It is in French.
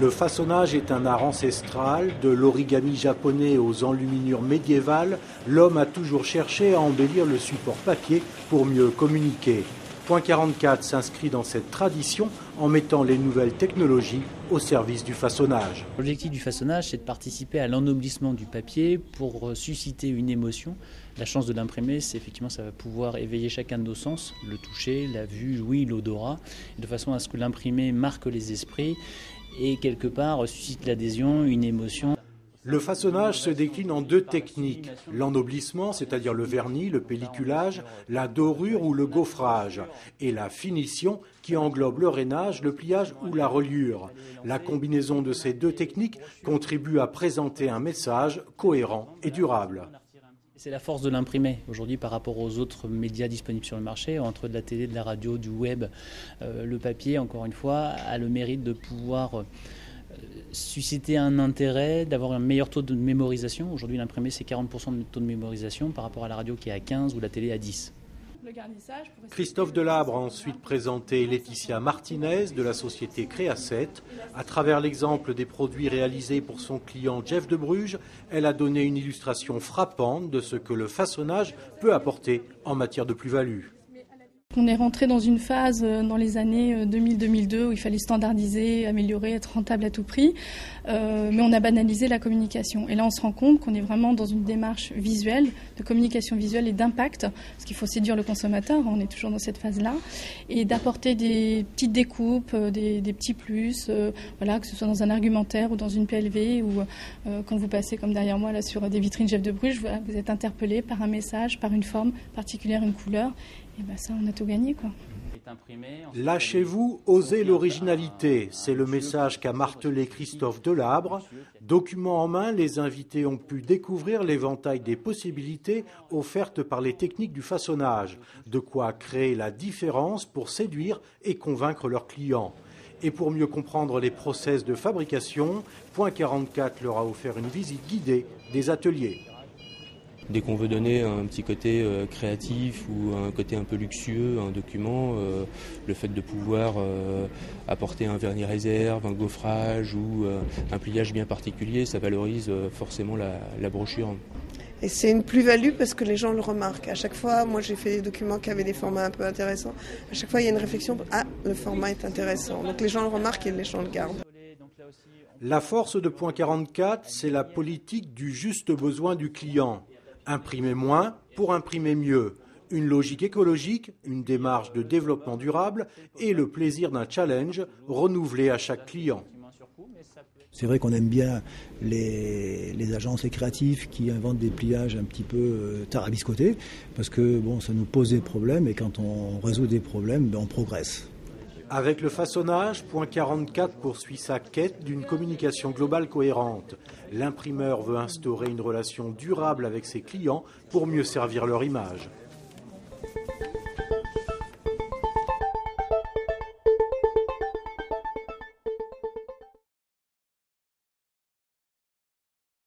Le façonnage est un art ancestral, de l'origami japonais aux enluminures médiévales. L'homme a toujours cherché à embellir le support papier pour mieux communiquer. Point 44 s'inscrit dans cette tradition en mettant les nouvelles technologies au service du façonnage. L'objectif du façonnage, c'est de participer à l'ennoblissement du papier pour susciter une émotion. La chance de l'imprimer, c'est effectivement ça va pouvoir éveiller chacun de nos sens, le toucher, la vue, l'ouïe, l'odorat, de façon à ce que l'imprimé marque les esprits et quelque part suscite l'adhésion, une émotion. Le façonnage se décline en deux techniques, l'ennoblissement, c'est-à-dire le vernis, le pelliculage, la dorure ou le gaufrage, et la finition qui englobe le rainage, le pliage ou la reliure. La combinaison de ces deux techniques contribue à présenter un message cohérent et durable. C'est la force de l'imprimé aujourd'hui par rapport aux autres médias disponibles sur le marché, entre de la télé, de la radio, du web. Le papier, encore une fois, a le mérite de pouvoir susciter un intérêt, d'avoir un meilleur taux de mémorisation. Aujourd'hui, l'imprimé, c'est 40% de taux de mémorisation par rapport à la radio qui est à 15 ou la télé à 10. Christophe Delabre a ensuite présenté Laetitia Martinez de la société Créa7. À travers l'exemple des produits réalisés pour son client Jeff de Bruges, elle a donné une illustration frappante de ce que le façonnage peut apporter en matière de plus-value. On est rentré dans une phase dans les années 2000-2002 où il fallait standardiser, améliorer, être rentable à tout prix, mais on a banalisé la communication. Et là, on se rend compte qu'on est vraiment dans une démarche visuelle, de communication visuelle et d'impact, parce qu'il faut séduire le consommateur, on est toujours dans cette phase-là, et d'apporter des petites découpes, des petits plus, voilà, que ce soit dans un argumentaire ou dans une PLV, ou quand vous passez comme derrière moi là sur des vitrines Jeff de Bruges, voilà, vous êtes interpellé par un message, par une forme particulière, une couleur. Et bien ça, on a tout gagné, quoi. Lâchez-vous, osez l'originalité. C'est le message qu'a martelé Christophe Delabre. Document en main, les invités ont pu découvrir l'éventail des possibilités offertes par les techniques du façonnage. De quoi créer la différence pour séduire et convaincre leurs clients. Et pour mieux comprendre les process de fabrication, Point 44 leur a offert une visite guidée des ateliers. Dès qu'on veut donner un petit côté créatif ou un côté un peu luxueux à un document, le fait de pouvoir apporter un vernis réserve, un gaufrage ou un pliage bien particulier, ça valorise forcément la brochure. Et c'est une plus-value parce que les gens le remarquent. À chaque fois, moi j'ai fait des documents qui avaient des formats un peu intéressants. À chaque fois, il y a une réflexion, le format est intéressant. Donc les gens le remarquent et les gens le gardent. La force de Point 44, c'est la politique du juste besoin du client. Imprimer moins pour imprimer mieux. Une logique écologique, une démarche de développement durable et le plaisir d'un challenge renouvelé à chaque client. C'est vrai qu'on aime bien les agences et créatifs qui inventent des pliages un petit peu tarabiscotés parce que bon, ça nous pose des problèmes et quand on résout des problèmes, on progresse. Avec le façonnage, Point 44 poursuit sa quête d'une communication globale cohérente. L'imprimeur veut instaurer une relation durable avec ses clients pour mieux servir leur image.